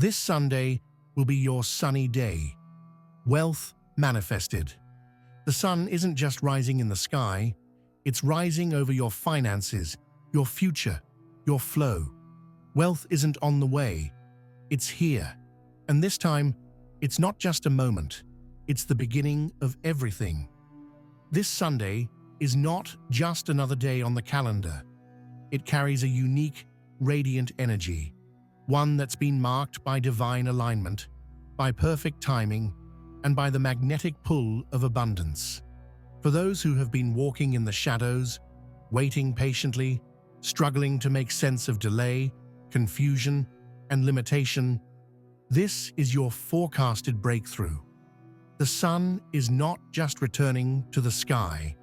This Sunday will be your sunny day. Wealth manifested. The sun isn't just rising in the sky, it's rising over your finances, your future, your flow. Wealth isn't on the way, it's here. And this time, it's not just a moment, it's the beginning of everything. This Sunday is not just another day on the calendar. It carries a unique, radiant energy, one that's been marked by divine alignment, by perfect timing, and by the magnetic pull of abundance. For those who have been walking in the shadows, waiting patiently, struggling to make sense of delay, confusion, and limitation, this is your forecasted breakthrough. The sun is not just returning to the sky,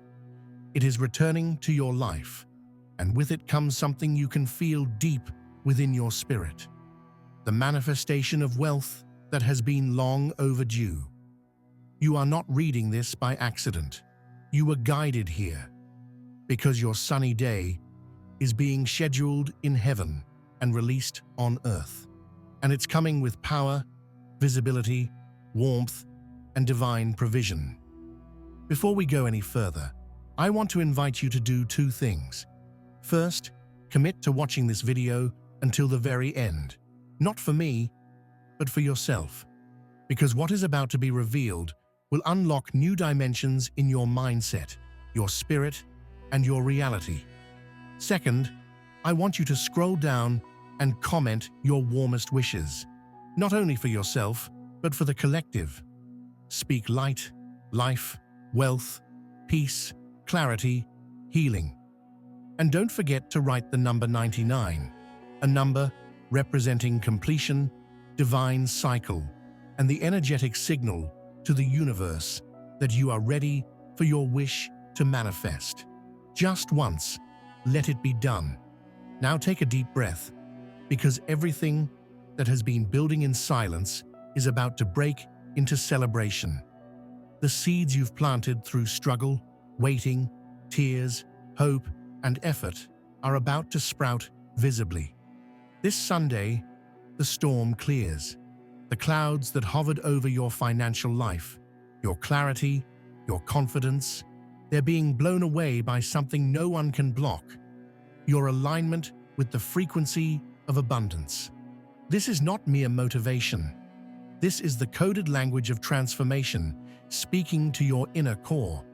it is returning to your life, and with it comes something you can feel deep within your spirit. The manifestation of wealth that has been long overdue. You are not reading this by accident. You were guided here, because your sunny day is being scheduled in heaven and released on earth. And it's coming with power, visibility, warmth, and divine provision. Before we go any further, I want to invite you to do two things. First, commit to watching this video until the very end. Not for me, but for yourself. Because what is about to be revealed will unlock new dimensions in your mindset, your spirit, and your reality. Second, I want you to scroll down and comment your warmest wishes, not only for yourself, but for the collective. Speak light, life, wealth, peace, clarity, healing. And don't forget to write the number 99, a number representing completion, divine cycle, and the energetic signal to the universe that you are ready for your wish to manifest. Just once, let it be done. Now take a deep breath, because everything that has been building in silence is about to break into celebration. The seeds you've planted through struggle, waiting, tears, hope, and effort are about to sprout visibly. This Sunday, the storm clears. The clouds that hovered over your financial life, your clarity, your confidence, they're being blown away by something no one can block: your alignment with the frequency of abundance. This is not mere motivation. This is the coded language of transformation, speaking to your inner core.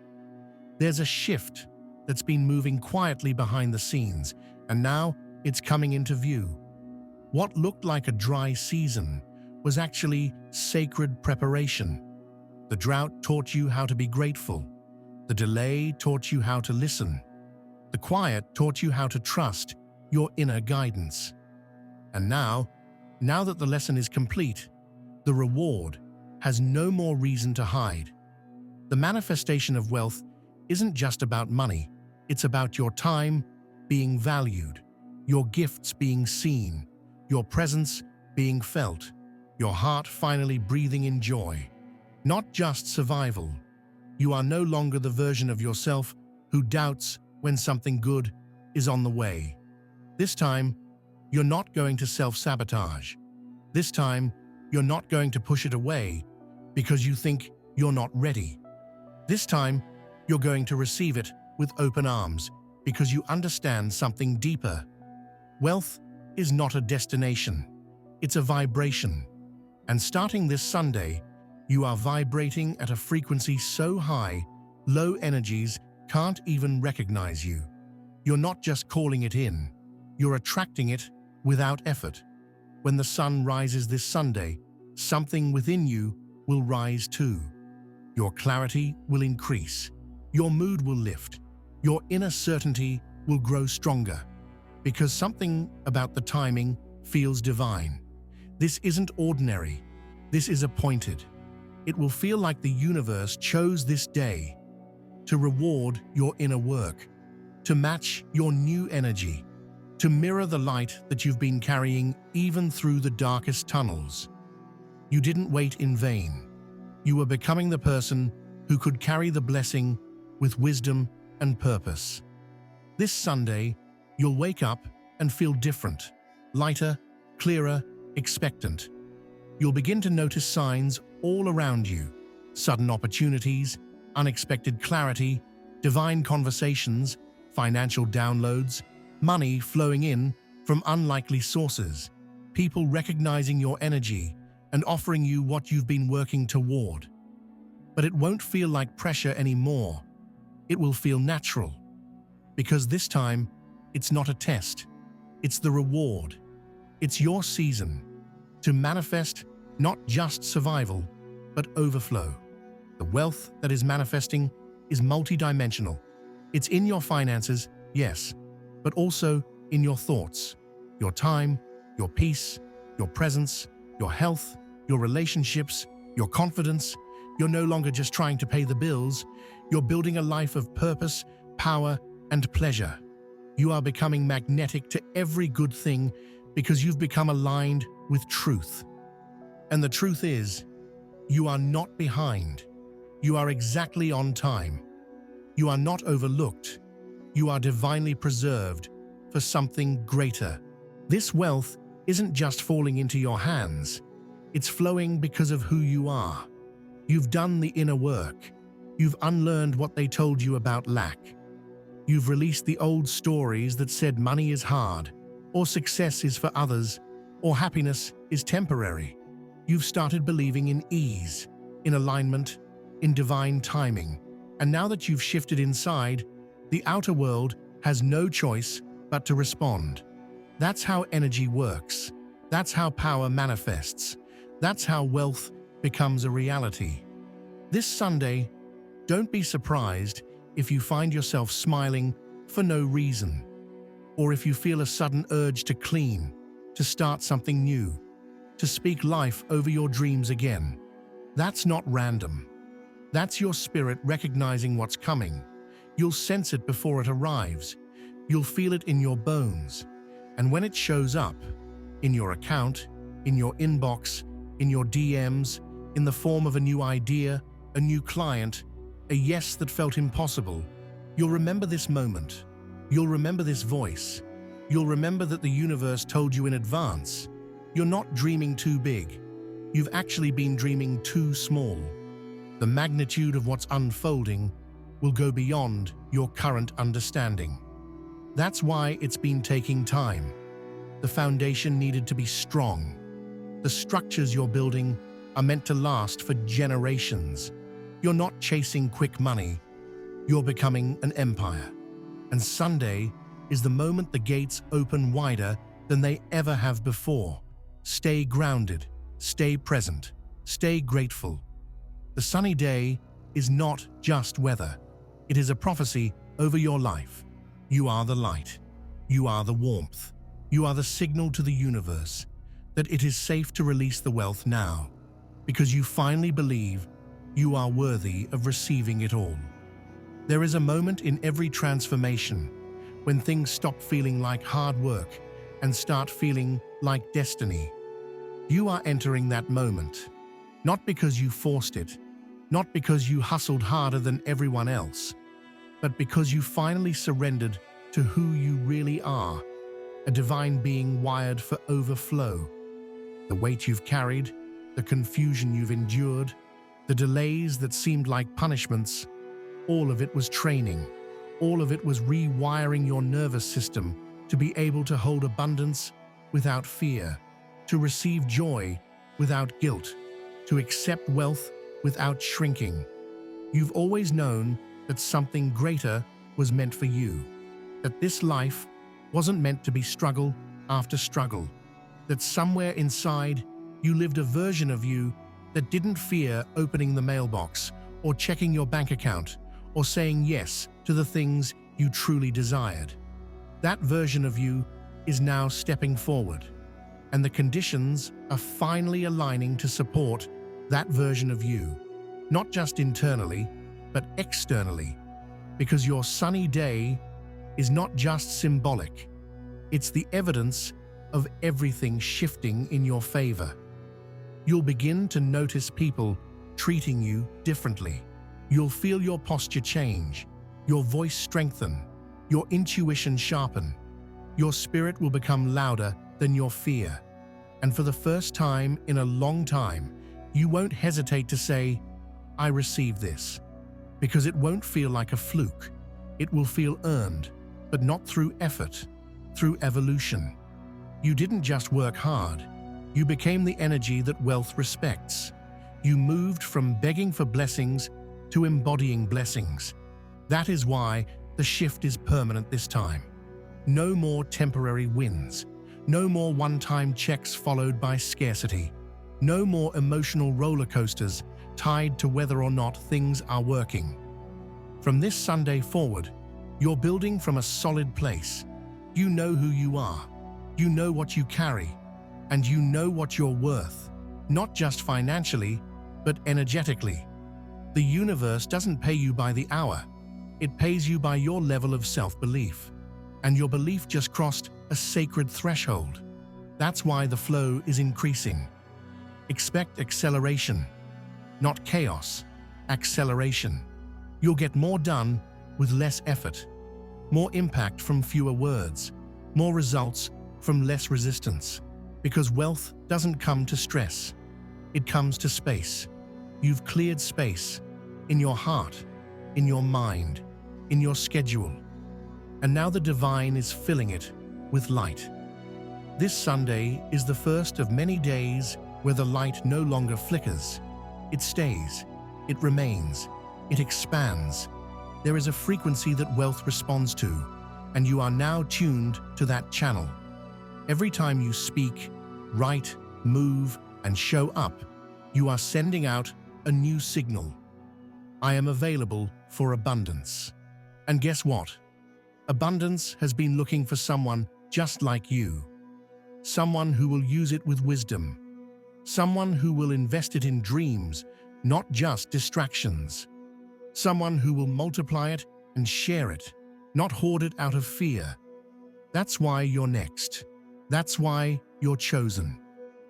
There's a shift that's been moving quietly behind the scenes, and now it's coming into view. What looked like a dry season was actually sacred preparation. The drought taught you how to be grateful. The delay taught you how to listen. The quiet taught you how to trust your inner guidance. And now that the lesson is complete, the reward has no more reason to hide. The manifestation of wealth isn't just about money. It's about your time being valued, your gifts being seen, your presence being felt, your heart finally breathing in joy. Not just survival. You are no longer the version of yourself who doubts when something good is on the way. This time, you're not going to self-sabotage. This time, you're not going to push it away because you think you're not ready. This time, you're going to receive it with open arms because you understand something deeper. Wealth is not a destination. It's a vibration. And starting this Sunday, you are vibrating at a frequency so high, low energies can't even recognize you. You're not just calling it in, you're attracting it without effort. When the sun rises this Sunday, something within you will rise too. Your clarity will increase, your mood will lift, your inner certainty will grow stronger, because something about the timing feels divine. This isn't ordinary, this is appointed. It will feel like the universe chose this day to reward your inner work, to match your new energy, to mirror the light that you've been carrying even through the darkest tunnels. You didn't wait in vain. You were becoming the person who could carry the blessing with wisdom and purpose. This Sunday, you'll wake up and feel different, lighter, clearer, expectant. You'll begin to notice signs all around you: sudden opportunities, unexpected clarity, divine conversations, financial downloads, money flowing in from unlikely sources, people recognizing your energy and offering you what you've been working toward. But it won't feel like pressure anymore. It will feel natural. Because this time, it's not a test. It's the reward. It's your season to manifest not just survival, but overflow. The wealth that is manifesting is multidimensional. It's in your finances, yes, but also in your thoughts, your time, your peace, your presence, your health, your relationships, your confidence. You're no longer just trying to pay the bills. You're building a life of purpose, power, and pleasure. You are becoming magnetic to every good thing because you've become aligned with truth. And the truth is, you are not behind. You are exactly on time. You are not overlooked. You are divinely preserved for something greater. This wealth isn't just falling into your hands. It's flowing because of who you are. You've done the inner work. You've unlearned what they told you about lack. You've released the old stories that said money is hard, or success is for others, or happiness is temporary. You've started believing in ease, in alignment, in divine timing. And now that you've shifted inside, the outer world has no choice but to respond. That's how energy works. That's how power manifests. That's how wealth becomes a reality. This Sunday, don't be surprised if you find yourself smiling for no reason, or if you feel a sudden urge to clean, to start something new, to speak life over your dreams again. That's not random. That's your spirit recognizing what's coming. You'll sense it before it arrives. You'll feel it in your bones. And when it shows up, in your account, in your inbox, in your DMs, in the form of a new idea, a new client, a yes that felt impossible, you'll remember this moment. You'll remember this voice. You'll remember that the universe told you in advance. You're not dreaming too big. You've actually been dreaming too small. The magnitude of what's unfolding will go beyond your current understanding. That's why it's been taking time. The foundation needed to be strong. The structures you're building are meant to last for generations. You're not chasing quick money. You're becoming an empire. And Sunday is the moment the gates open wider than they ever have before. Stay grounded, stay present, stay grateful. The sunny day is not just weather. It is a prophecy over your life. You are the light. You are the warmth. You are the signal to the universe that it is safe to release the wealth now, because you finally believe you are worthy of receiving it all. There is a moment in every transformation when things stop feeling like hard work and start feeling like destiny. You are entering that moment, not because you forced it, not because you hustled harder than everyone else, but because you finally surrendered to who you really are, a divine being wired for overflow. The weight you've carried, the confusion you've endured, the delays that seemed like punishments, all of it was training. All of it was rewiring your nervous system to be able to hold abundance without fear, to receive joy without guilt, to accept wealth without shrinking. You've always known that something greater was meant for you, that this life wasn't meant to be struggle after struggle, that somewhere inside you lived a version of you that didn't fear opening the mailbox or checking your bank account or saying yes to the things you truly desired. That version of you is now stepping forward, and the conditions are finally aligning to support that version of you, not just internally, but externally, because your sunny day is not just symbolic, it's the evidence of everything shifting in your favor. You'll begin to notice people treating you differently. You'll feel your posture change, your voice strengthen, your intuition sharpen. Your spirit will become louder than your fear. And for the first time in a long time, you won't hesitate to say, I receive this. Because it won't feel like a fluke. It will feel earned, but not through effort, through evolution. You didn't just work hard. You became the energy that wealth respects. You moved from begging for blessings to embodying blessings. That is why the shift is permanent this time. No more temporary wins. No more one-time checks followed by scarcity. No more emotional roller coasters tied to whether or not things are working. From this Sunday forward, you're building from a solid place. You know who you are. You know what you carry. And you know what you're worth. Not just financially, but energetically. The universe doesn't pay you by the hour. It pays you by your level of self-belief. And your belief just crossed a sacred threshold. That's why the flow is increasing. Expect acceleration, not chaos, acceleration. You'll get more done with less effort, more impact from fewer words, more results from less resistance. Because wealth doesn't come to stress, it comes to space. You've cleared space in your heart, in your mind, in your schedule. And now the divine is filling it with light. This Sunday is the first of many days where the light no longer flickers. It stays, it remains, it expands. There is a frequency that wealth responds to, and you are now tuned to that channel. Every time you speak, write, move, and show up, you are sending out a new signal. I am available for abundance. And guess what? Abundance has been looking for someone just like you. Someone who will use it with wisdom. Someone who will invest it in dreams, not just distractions. Someone who will multiply it and share it, not hoard it out of fear. That's why you're next. That's why you're chosen.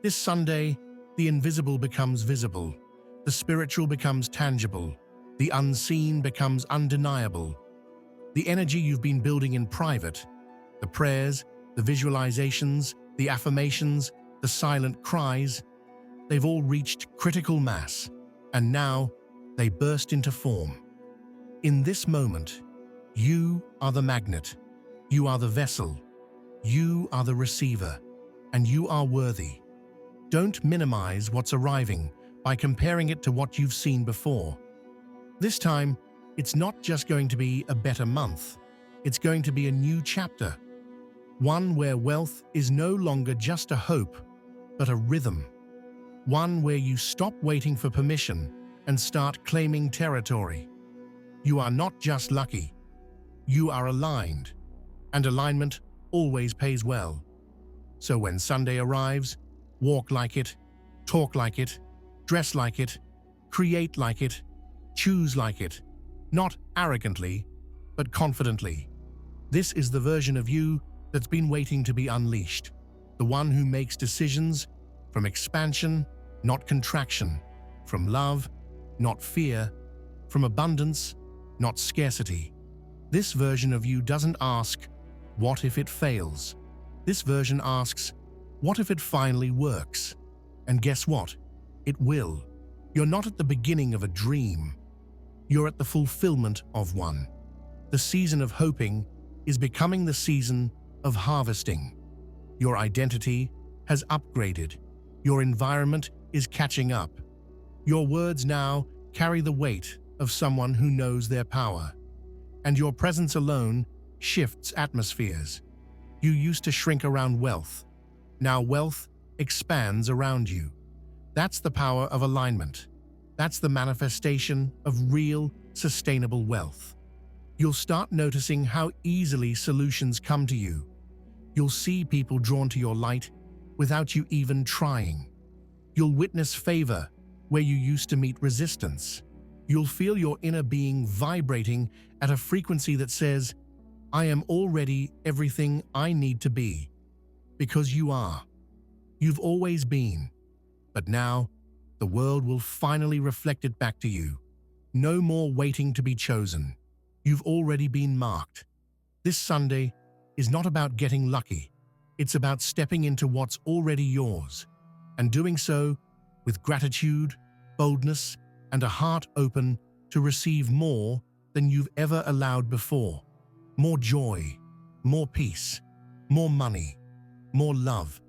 This Sunday, the invisible becomes visible. The spiritual becomes tangible. The unseen becomes undeniable. The energy you've been building in private, the prayers, the visualizations, the affirmations, the silent cries, they've all reached critical mass, and now they burst into form. In this moment, you are the magnet, you are the vessel, you are the receiver, and you are worthy. Don't minimize what's arriving by comparing it to what you've seen before. This time, it's not just going to be a better month, it's going to be a new chapter. One where wealth is no longer just a hope, but a rhythm. One where you stop waiting for permission and start claiming territory. You are not just lucky, you are aligned, and alignment always pays well. So when Sunday arrives, walk like it, talk like it, dress like it, create like it, choose like it, not arrogantly, but confidently. This is the version of you that's been waiting to be unleashed, the one who makes decisions from expansion, not contraction, from love, not fear, from abundance, not scarcity. This version of you doesn't ask, what if it fails? This version asks, what if it finally works? And guess what? It will. You're not at the beginning of a dream. You're at the fulfillment of one. The season of hoping is becoming the season of harvesting. Your identity has upgraded. Your environment is catching up. Your words now carry the weight of someone who knows their power. And your presence alone shifts atmospheres. You used to shrink around wealth. Now wealth expands around you. That's the power of alignment. That's the manifestation of real, sustainable wealth. You'll start noticing how easily solutions come to you. You'll see people drawn to your light without you even trying. You'll witness favor where you used to meet resistance. You'll feel your inner being vibrating at a frequency that says, I am already everything I need to be. Because you are. You've always been. But now, the world will finally reflect it back to you. No more waiting to be chosen. You've already been marked. This Sunday is not about getting lucky. It's about stepping into what's already yours, and doing so with gratitude, boldness, and a heart open to receive more than you've ever allowed before. More joy, more peace, more money, more love,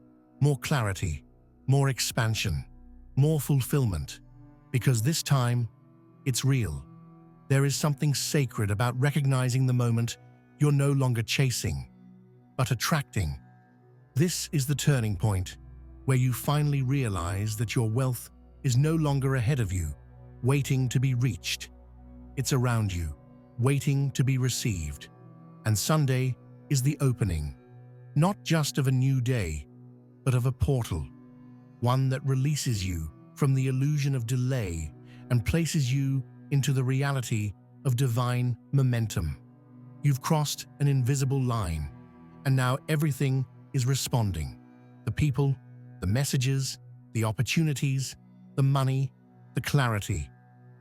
more clarity, more expansion, more fulfillment. Because this time, it's real. There is something sacred about recognizing the moment you're no longer chasing, but attracting. This is the turning point, where you finally realize that your wealth is no longer ahead of you, waiting to be reached. It's around you, waiting to be received. And Sunday is the opening, not just of a new day, but of a portal, one that releases you from the illusion of delay and places you into the reality of divine momentum. You've crossed an invisible line, and now everything is responding. The people, the messages, the opportunities, the money, the clarity.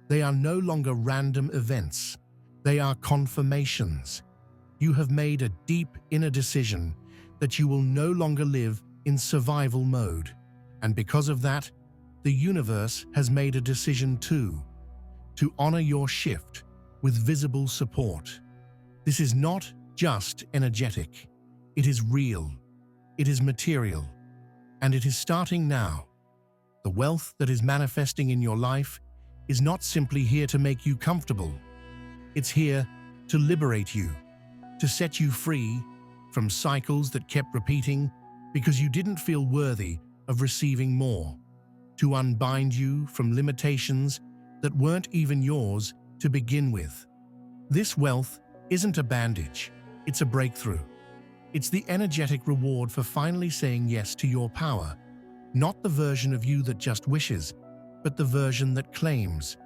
They are no longer random events. They are confirmations. You have made a deep inner decision that you will no longer live in survival mode. And because of that, the universe has made a decision too, to honor your shift with visible support. This is not just energetic. It is real. It is material. And it is starting now. The wealth that is manifesting in your life is not simply here to make you comfortable. It's here to liberate you, to set you free from cycles that kept repeating because you didn't feel worthy of receiving more, to unbind you from limitations that weren't even yours to begin with. This wealth isn't a bandage, it's a breakthrough. It's the energetic reward for finally saying yes to your power, not the version of you that just wishes, but the version that claims.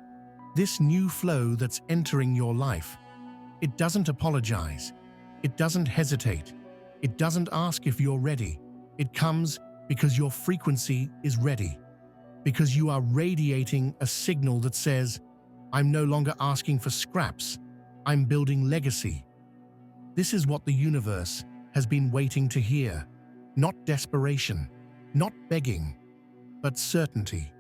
This new flow that's entering your life, it doesn't apologize, it doesn't hesitate, it doesn't ask if you're ready. It comes because your frequency is ready, because you are radiating a signal that says, I'm no longer asking for scraps, I'm building legacy. This is what the universe has been waiting to hear. Not desperation, not begging, but certainty.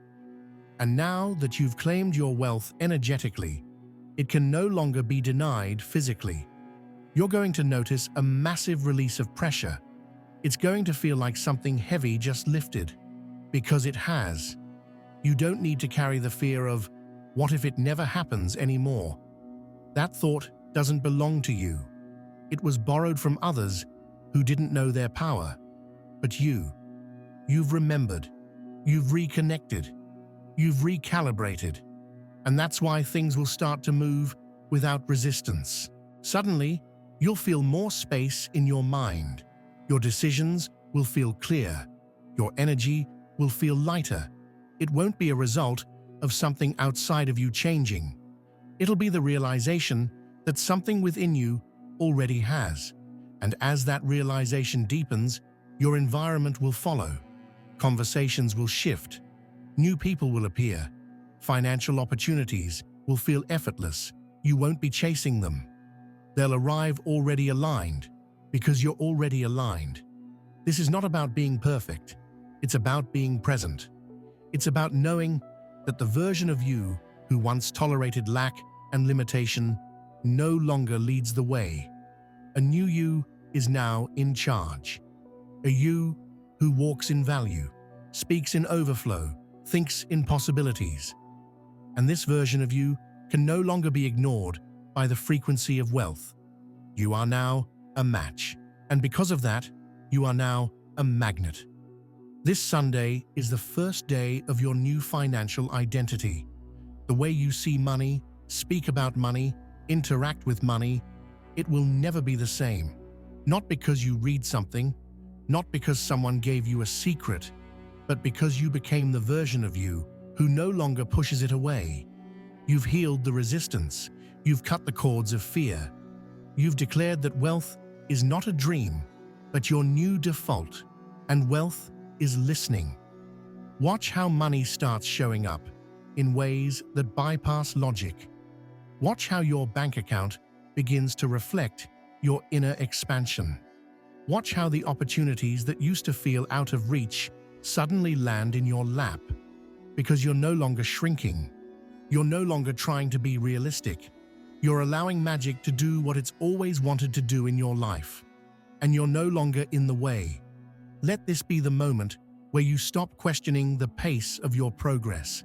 And now that you've claimed your wealth energetically, it can no longer be denied physically. You're going to notice a massive release of pressure. It's going to feel like something heavy just lifted, because it has. You don't need to carry the fear of, what if it never happens anymore? That thought doesn't belong to you. It was borrowed from others who didn't know their power. But you've remembered, you've reconnected, you've recalibrated. And that's why things will start to move without resistance. Suddenly, you'll feel more space in your mind. Your decisions will feel clear. Your energy will feel lighter. It won't be a result of something outside of you changing. It'll be the realization that something within you already has. And as that realization deepens, your environment will follow. Conversations will shift. New people will appear. Financial opportunities will feel effortless. You won't be chasing them. They'll arrive already aligned, because you're already aligned. This is not about being perfect. It's about being present. It's about knowing that the version of you who once tolerated lack and limitation no longer leads the way. A new you is now in charge. A you who walks in value, speaks in overflow, thinks in possibilities. And this version of you can no longer be ignored by the frequency of wealth. You are now a match, and because of that, you are now a magnet. This Sunday is the first day of your new financial identity. The way you see money, speak about money, interact with money, it will never be the same. Not because you read something, not because someone gave you a secret, but because you became the version of you who no longer pushes it away. You've healed the resistance. You've cut the cords of fear. You've declared that wealth is not a dream, but your new default, and wealth is listening. Watch how money starts showing up in ways that bypass logic. Watch how your bank account begins to reflect your inner expansion. Watch how the opportunities that used to feel out of reach suddenly land in your lap, because you're no longer shrinking. You're no longer trying to be realistic. You're allowing magic to do what it's always wanted to do in your life. And you're no longer in the way. Let this be the moment where you stop questioning the pace of your progress.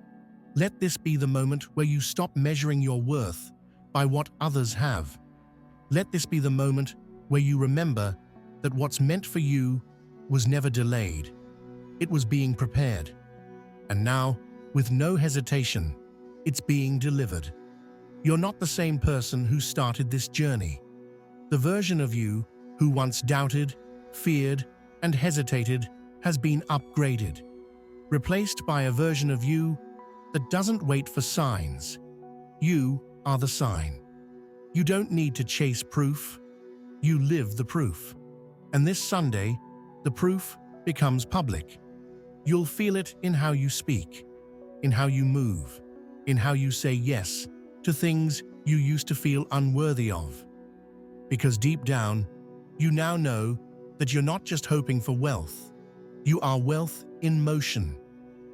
Let this be the moment where you stop measuring your worth by what others have. Let this be the moment where you remember that what's meant for you was never delayed. It was being prepared. And now, with no hesitation, it's being delivered. You're not the same person who started this journey. The version of you who once doubted, feared, and hesitated has been upgraded, replaced by a version of you that doesn't wait for signs. You are the sign. You don't need to chase proof. You live the proof. And this Sunday, the proof becomes public. You'll feel it in how you speak, in how you move, in how you say yes to things you used to feel unworthy of. Because deep down, you now know that you're not just hoping for wealth. You are wealth in motion.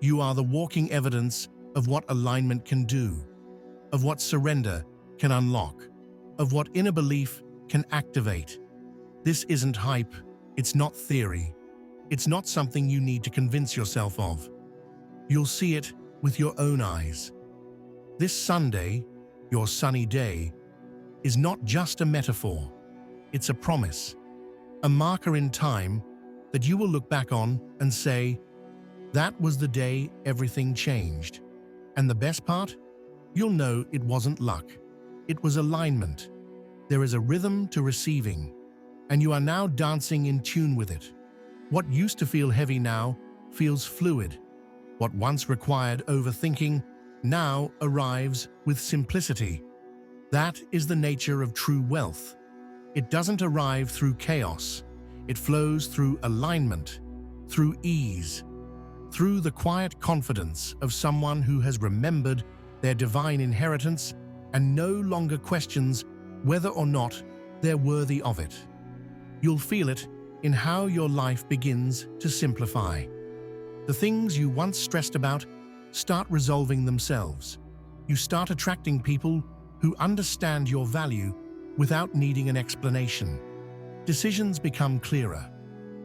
You are the walking evidence of what alignment can do, of what surrender can unlock, of what inner belief can activate. This isn't hype, it's not theory. It's not something you need to convince yourself of. You'll see it with your own eyes. This Sunday, your sunny day, is not just a metaphor. It's a promise, a marker in time that you will look back on and say, that was the day everything changed. And the best part? You'll know it wasn't luck. It was alignment. There is a rhythm to receiving, and you are now dancing in tune with it. What used to feel heavy now feels fluid. What once required overthinking now arrives with simplicity. That is the nature of true wealth. It doesn't arrive through chaos. It flows through alignment, through ease, through the quiet confidence of someone who has remembered their divine inheritance and no longer questions whether or not they're worthy of it. You'll feel it in how your life begins to simplify. The things you once stressed about start resolving themselves. You start attracting people who understand your value without needing an explanation. Decisions become clearer.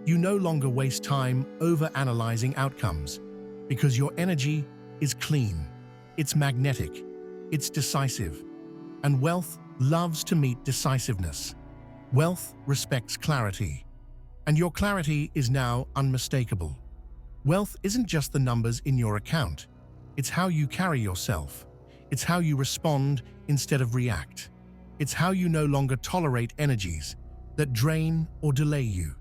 You no longer waste time over-analyzing outcomes because your energy is clean, it's magnetic, it's decisive. And wealth loves to meet decisiveness. Wealth respects clarity. And your clarity is now unmistakable. Wealth isn't just the numbers in your account. It's how you carry yourself. It's how you respond instead of react. It's how you no longer tolerate energies that drain or delay you.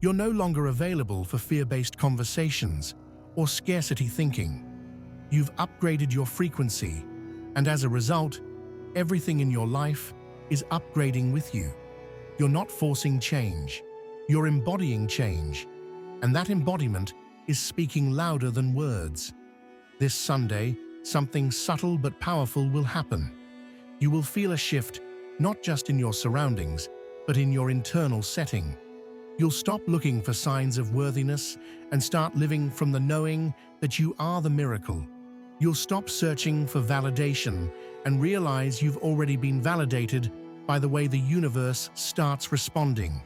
You're no longer available for fear-based conversations or scarcity thinking. You've upgraded your frequency, and as a result, everything in your life is upgrading with you. You're not forcing change. You're embodying change, and that embodiment is speaking louder than words. This Sunday, something subtle but powerful will happen. You will feel a shift, not just in your surroundings, but in your internal setting. You'll stop looking for signs of worthiness and start living from the knowing that you are the miracle. You'll stop searching for validation and realize you've already been validated by the way the universe starts responding.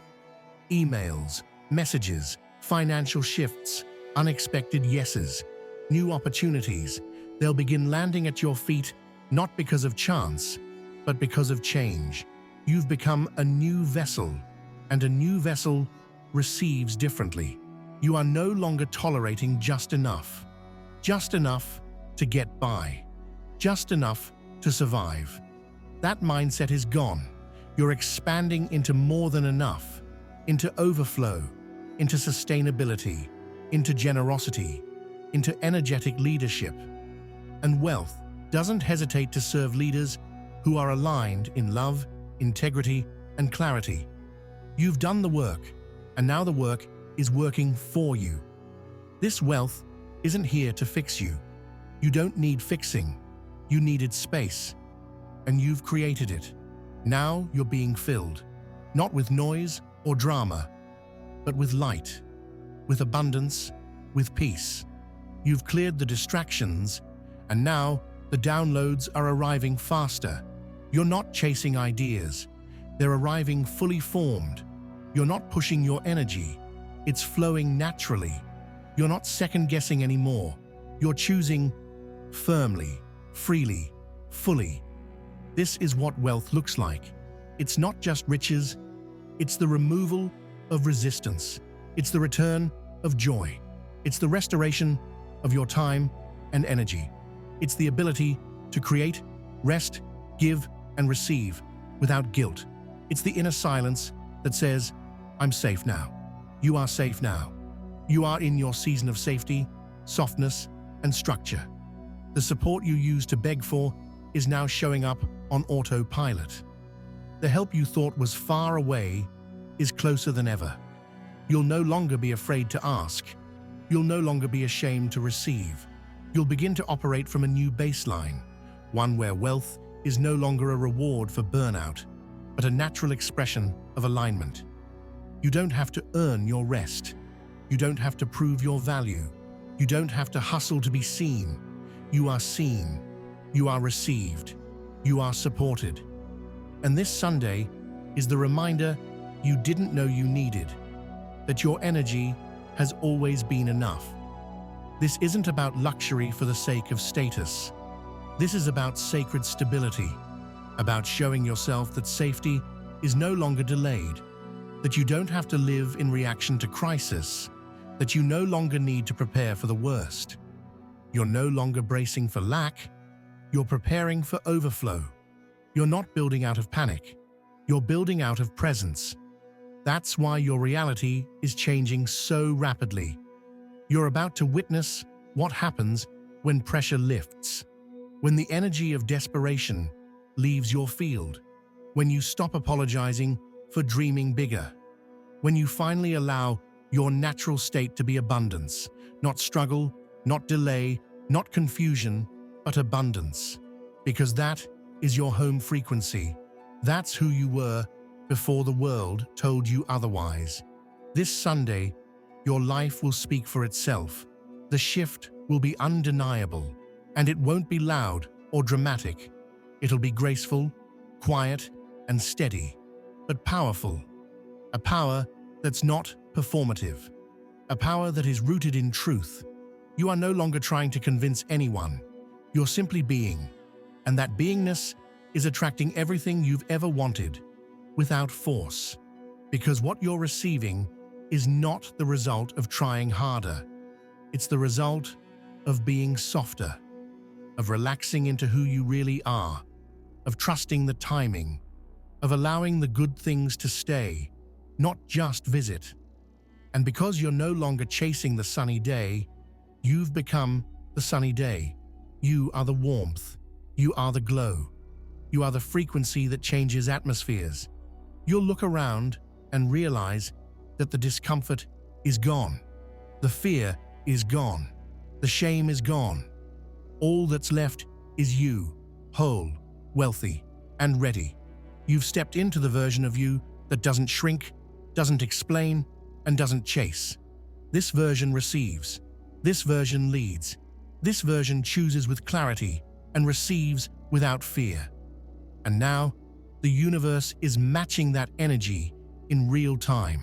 Emails, messages, financial shifts, unexpected yeses, new opportunities, they'll begin landing at your feet not because of chance, but because of change. You've become a new vessel, and a new vessel receives differently. You are no longer tolerating just enough to get by, just enough to survive. That mindset is gone. You're expanding into more than enough, into overflow, into sustainability, into generosity, into energetic leadership. And wealth doesn't hesitate to serve leaders who are aligned in love, integrity, and clarity. You've done the work, and now the work is working for you. This wealth isn't here to fix you. You don't need fixing. You needed space, and you've created it. Now you're being filled, not with noise or drama, but with light, with abundance, with peace. You've cleared the distractions, and now the downloads are arriving faster. You're not chasing ideas. They're arriving fully formed. You're not pushing your energy. It's flowing naturally. You're not second-guessing anymore. You're choosing firmly, freely, fully. This is what wealth looks like. It's not just riches. It's the removal of resistance. It's the return of joy. It's the restoration of your time and energy. It's the ability to create, rest, give, and receive without guilt. It's the inner silence that says, I'm safe now. You are safe now. You are in your season of safety, softness, and structure. The support you used to beg for is now showing up on autopilot. The help you thought was far away is closer than ever. You'll no longer be afraid to ask. You'll no longer be ashamed to receive. You'll begin to operate from a new baseline, one where wealth is no longer a reward for burnout, but a natural expression of alignment. You don't have to earn your rest. You don't have to prove your value. You don't have to hustle to be seen. You are seen. You are received. You are supported. And this Sunday is the reminder you didn't know you needed, that your energy has always been enough. This isn't about luxury for the sake of status. This is about sacred stability, about showing yourself that safety is no longer delayed, that you don't have to live in reaction to crisis, that you no longer need to prepare for the worst. You're no longer bracing for lack, you're preparing for overflow. You're not building out of panic, you're building out of presence. That's why your reality is changing so rapidly. You're about to witness what happens when pressure lifts, when the energy of desperation leaves your field, when you stop apologizing for dreaming bigger, when you finally allow your natural state to be abundance, not struggle, not delay, not confusion, but abundance. Because that is your home frequency. That's who you were before the world told you otherwise. This Sunday, your life will speak for itself. The shift will be undeniable, and it won't be loud or dramatic. It'll be graceful, quiet, and steady, but powerful. A power that's not performative. A power that is rooted in truth. You are no longer trying to convince anyone. You're simply being, and that beingness is attracting everything you've ever wanted, without force. Because what you're receiving is not the result of trying harder. It's the result of being softer, of relaxing into who you really are, of trusting the timing, of allowing the good things to stay, not just visit. And because you're no longer chasing the sunny day, you've become the sunny day. You are the warmth. You are the glow. You are the frequency that changes atmospheres. You'll look around and realize that the discomfort is gone. The fear is gone. The shame is gone. All that's left is you, whole, wealthy, and ready. You've stepped into the version of you that doesn't shrink, doesn't explain, and doesn't chase. This version receives. This version leads. This version chooses with clarity and receives without fear. And now, the universe is matching that energy in real time.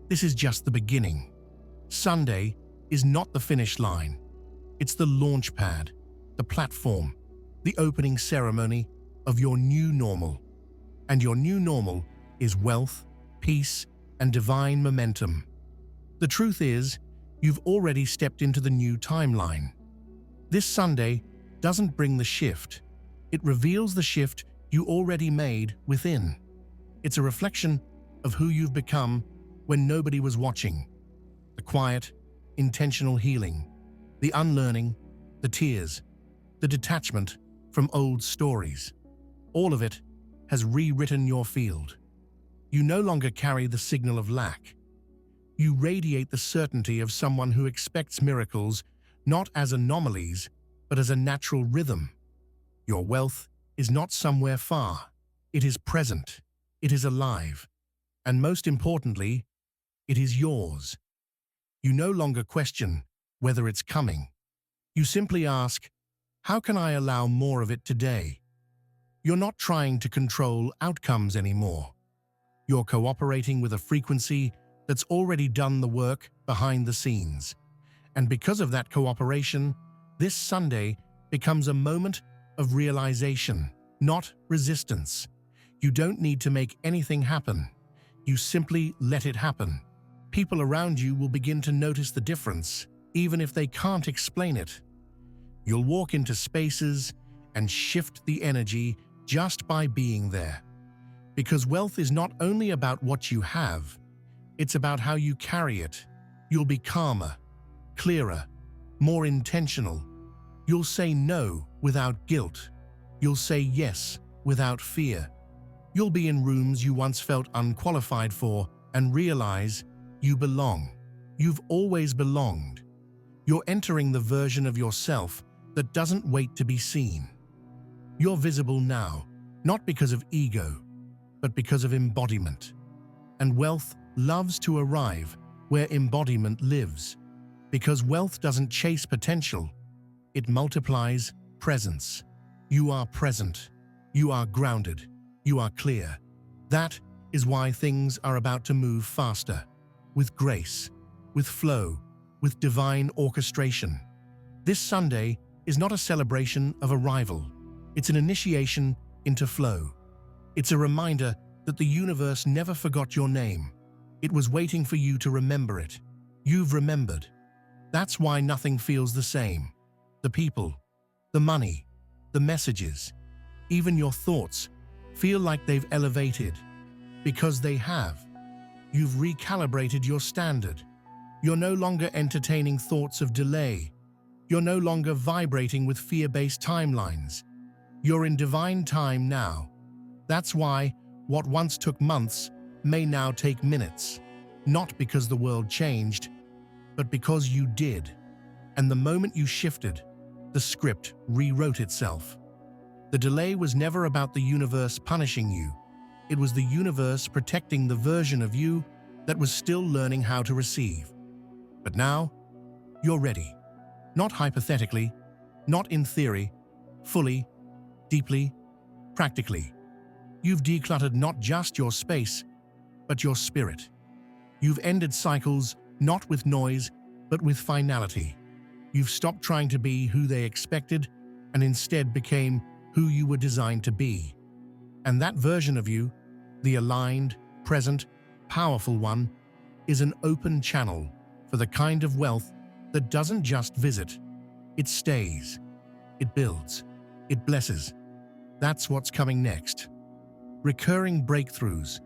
This is just the beginning. Sunday is not the finish line. It's the launch pad, the platform, the opening ceremony of your new normal. And your new normal is wealth, peace, and divine momentum. The truth is, you've already stepped into the new timeline. This Sunday doesn't bring the shift. It reveals the shift you already made within. It's a reflection of who you've become when nobody was watching. The quiet, intentional healing, the unlearning, the tears, the detachment from old stories. All of it has rewritten your field. You no longer carry the signal of lack. You radiate the certainty of someone who expects miracles not as anomalies, but as a natural rhythm. Your wealth is not somewhere far. It is present. It is alive. And most importantly, It is yours. You no longer question whether it's coming. You simply ask, how can I allow more of it today? You're not trying to control outcomes anymore. You're cooperating with a frequency that's already done the work behind the scenes. And because of that cooperation, this Sunday becomes a moment of realization, not resistance. You don't need to make anything happen. You simply let it happen. People around you will begin to notice the difference, even if they can't explain it. You'll walk into spaces and shift the energy just by being there. Because wealth is not only about what you have, it's about how you carry it. You'll be calmer, clearer, more intentional. You'll say no without guilt. You'll say yes without fear. You'll be in rooms you once felt unqualified for and realize you belong. You've always belonged. You're entering the version of yourself that doesn't wait to be seen. You're visible now, not because of ego, but because of embodiment. And wealth loves to arrive where embodiment lives. Because wealth doesn't chase potential, it multiplies presence. You are present. You are grounded. You are clear. That is why things are about to move faster, with grace, with flow, with divine orchestration. This Sunday is not a celebration of arrival. It's an initiation into flow. It's a reminder that the universe never forgot your name. It was waiting for you to remember it. You've remembered. That's why nothing feels the same. The people, the money, the messages, even your thoughts feel like they've elevated. Because they have. You've recalibrated your standard. You're no longer entertaining thoughts of delay. You're no longer vibrating with fear-based timelines. You're in divine time now. That's why what once took months may now take minutes. Not because the world changed, but because you did. And the moment you shifted, the script rewrote itself. The delay was never about the universe punishing you. It was the universe protecting the version of you that was still learning how to receive. But now, you're ready. Not hypothetically, not in theory, fully, deeply, practically. You've decluttered not just your space, but your spirit. You've ended cycles not with noise, but with finality. You've stopped trying to be who they expected and instead became who you were designed to be. And that version of you, the aligned, present, powerful one, is an open channel for the kind of wealth that doesn't just visit. It stays. It builds. It blesses. That's what's coming next. Recurring breakthroughs,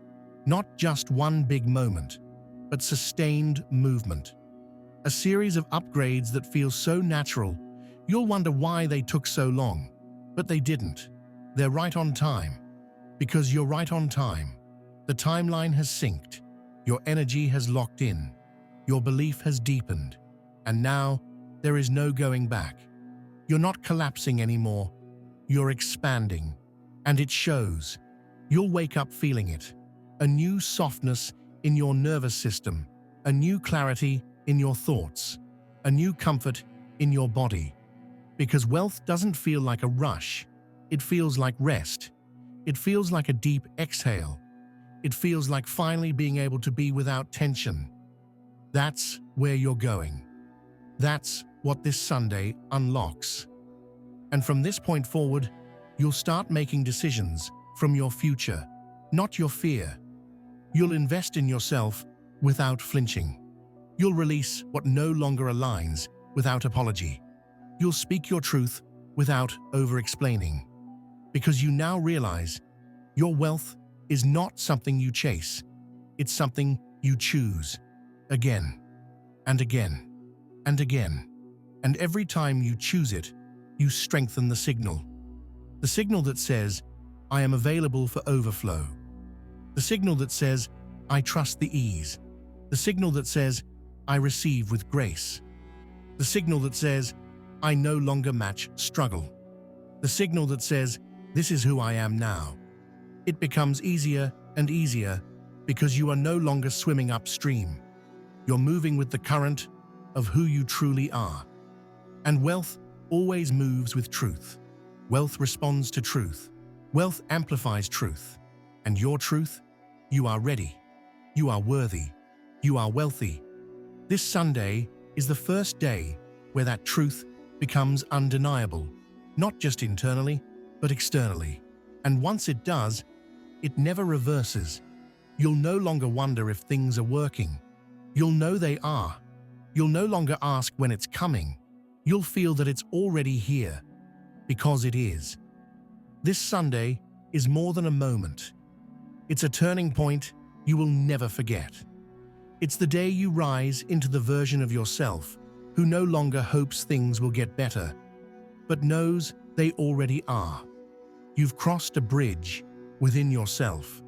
not just one big moment, but sustained movement. A series of upgrades that feel so natural, you'll wonder why they took so long. But they didn't. They're right on time. Because you're right on time. The timeline has synced. Your energy has locked in. Your belief has deepened. And now, there is no going back. You're not collapsing anymore. You're expanding. And it shows. You'll wake up feeling it. A new softness in your nervous system. A new clarity in your thoughts. A new comfort in your body. Because wealth doesn't feel like a rush. It feels like rest. It feels like a deep exhale. It feels like finally being able to be without tension. That's where you're going. That's what this Sunday unlocks. And from this point forward, you'll start making decisions from your future, not your fear. You'll invest in yourself without flinching. You'll release what no longer aligns without apology. You'll speak your truth without over-explaining. Because you now realize your wealth is not something you chase. It's something you choose. Again, and again, and again. And every time you choose it, you strengthen the signal. The signal that says, I am available for overflow. The signal that says, I trust the ease. The signal that says, I receive with grace. The signal that says, I no longer match struggle. The signal that says, this is who I am now. It becomes easier and easier because you are no longer swimming upstream. You're moving with the current of who you truly are. And wealth always moves with truth. Wealth responds to truth. Wealth amplifies truth. And your truth? You are ready. You are worthy. You are wealthy. This Sunday is the first day where that truth becomes undeniable, not just internally, but externally. And once it does, it never reverses. You'll no longer wonder if things are working. You'll know they are. You'll no longer ask when it's coming. You'll feel that it's already here, because it is. This Sunday is more than a moment. It's a turning point you will never forget. It's the day you rise into the version of yourself who no longer hopes things will get better, but knows they already are. You've crossed a bridge within yourself,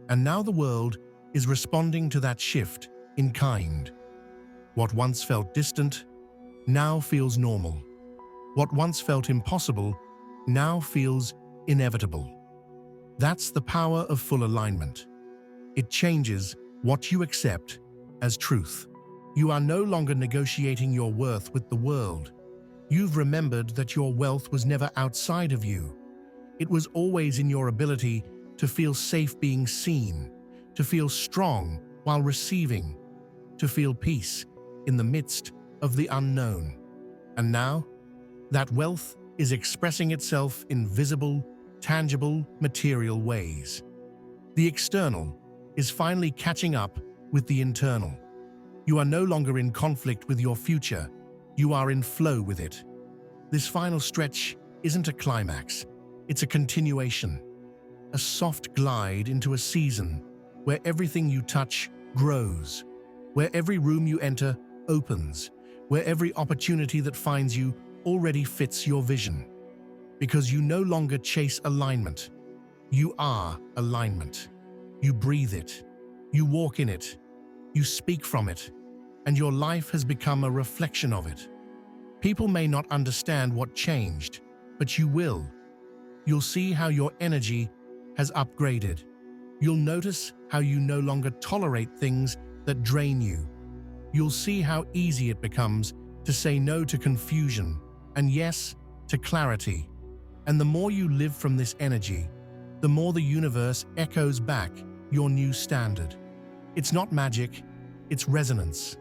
and now the world is responding to that shift in kind. What once felt distant now feels normal. What once felt impossible now feels inevitable. That's the power of full alignment. It changes what you accept as truth. You are no longer negotiating your worth with the world. You've remembered that your wealth was never outside of you. It was always in your ability to feel safe being seen, to feel strong while receiving, to feel peace in the midst of the unknown. And now, that wealth is expressing itself in visible, tangible, material ways. The external is finally catching up with the internal. You are no longer in conflict with your future. You are in flow with it. This final stretch isn't a climax. It's a continuation, a soft glide into a season where everything you touch grows, where every room you enter opens, where every opportunity that finds you already fits your vision. Because you no longer chase alignment. You are alignment. You breathe it. You walk in it. You speak from it. And your life has become a reflection of it. People may not understand what changed, but you will. You'll see how your energy has upgraded. You'll notice how you no longer tolerate things that drain you. You'll see how easy it becomes to say no to confusion and yes to clarity. And the more you live from this energy, the more the universe echoes back your new standard. It's not magic, it's resonance.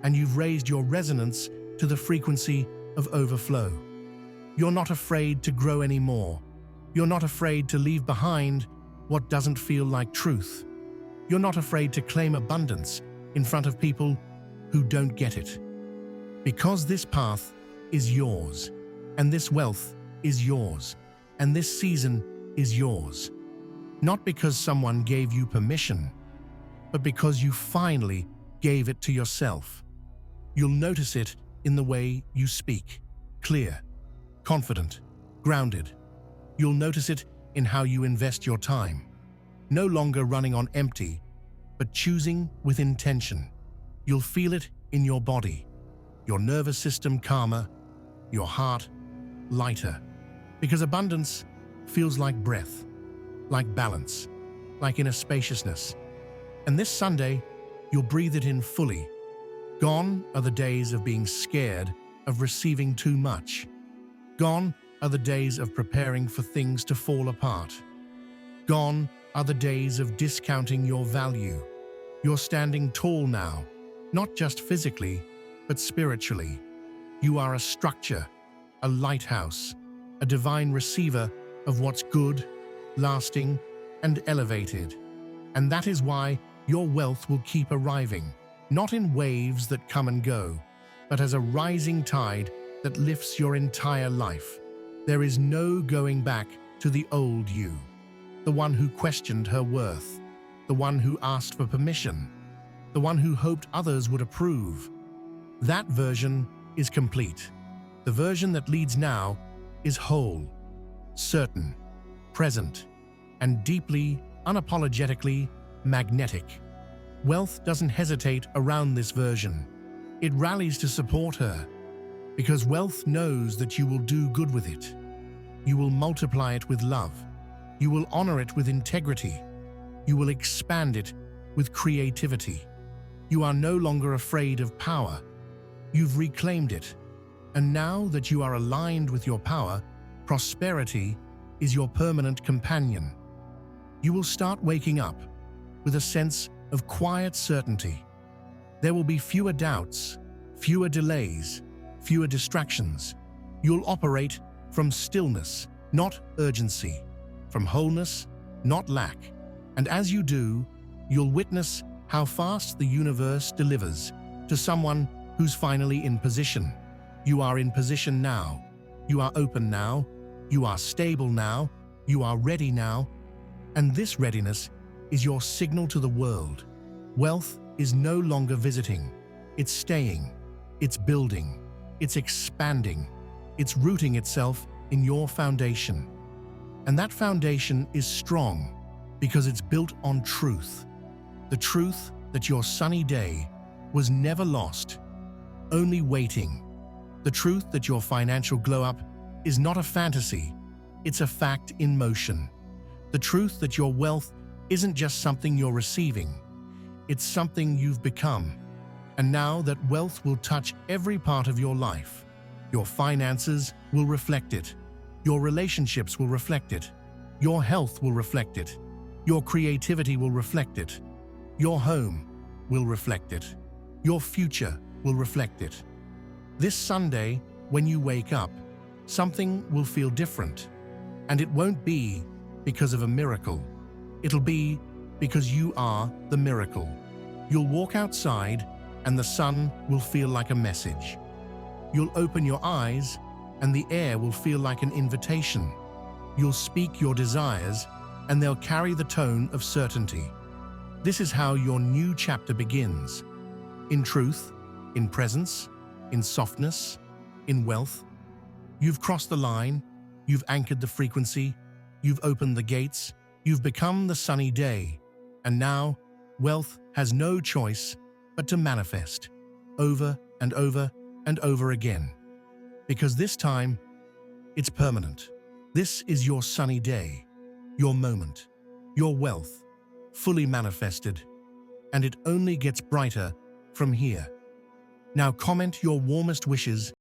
And you've raised your resonance to the frequency of overflow. You're not afraid to grow anymore. You're not afraid to leave behind what doesn't feel like truth. You're not afraid to claim abundance in front of people who don't get it. Because this path is yours, and this wealth is yours, and this season is yours. Not because someone gave you permission, but because you finally gave it to yourself. You'll notice it in the way you speak, clear, confident, grounded. You'll notice it in how you invest your time, no longer running on empty, but choosing with intention. You'll feel it in your body, your nervous system calmer, your heart lighter, because abundance feels like breath, like balance, like inner spaciousness. And this Sunday, you'll breathe it in fully. Gone are the days of being scared of receiving too much. Gone are the days of preparing for things to fall apart. Gone are the days of discounting your value. You're standing tall now, not just physically, but spiritually. You are a structure, a lighthouse, a divine receiver of what's good, lasting, and elevated. And that is why your wealth will keep arriving, not in waves that come and go, but as a rising tide that lifts your entire life. There is no going back to the old you, the one who questioned her worth, the one who asked for permission, the one who hoped others would approve. That version is complete. The version that leads now is whole, certain, present, and deeply, unapologetically magnetic. Wealth doesn't hesitate around this version. It rallies to support her, because wealth knows that you will do good with it. You will multiply it with love. You will honor it with integrity. You will expand it with creativity. You are no longer afraid of power. You've reclaimed it. And now that you are aligned with your power, prosperity is your permanent companion. You will start waking up with a sense of quiet certainty. There will be fewer doubts, fewer delays, fewer distractions. You'll operate from stillness, not urgency, from wholeness, not lack. And as you do, you'll witness how fast the universe delivers to someone who's finally in position. You are in position now. You are open now. You are stable now. You are ready now. And this readiness is your signal to the world. Wealth is no longer visiting. It's staying. It's building. It's expanding. It's rooting itself in your foundation. And that foundation is strong because it's built on truth. The truth that your sunny day was never lost, only waiting. The truth that your financial glow-up is not a fantasy, it's a fact in motion. The truth that your wealth isn't just something you're receiving, it's something you've become. And now that wealth will touch every part of your life. Your finances will reflect it. Your relationships will reflect it. Your health will reflect it. Your creativity will reflect it. Your home will reflect it. Your future will reflect it. This Sunday, when you wake up, something will feel different. And it won't be because of a miracle. It'll be because you are the miracle. You'll walk outside and the sun will feel like a message. You'll open your eyes and the air will feel like an invitation. You'll speak your desires and they'll carry the tone of certainty. This is how your new chapter begins. In truth, in presence, in softness, in wealth. You've crossed the line, you've anchored the frequency, you've opened the gates, you've become the sunny day. And now, wealth has no choice but to manifest, over and over and over again. Because this time, it's permanent. This is your sunny day, your moment, your wealth, fully manifested. And it only gets brighter from here. Now comment your warmest wishes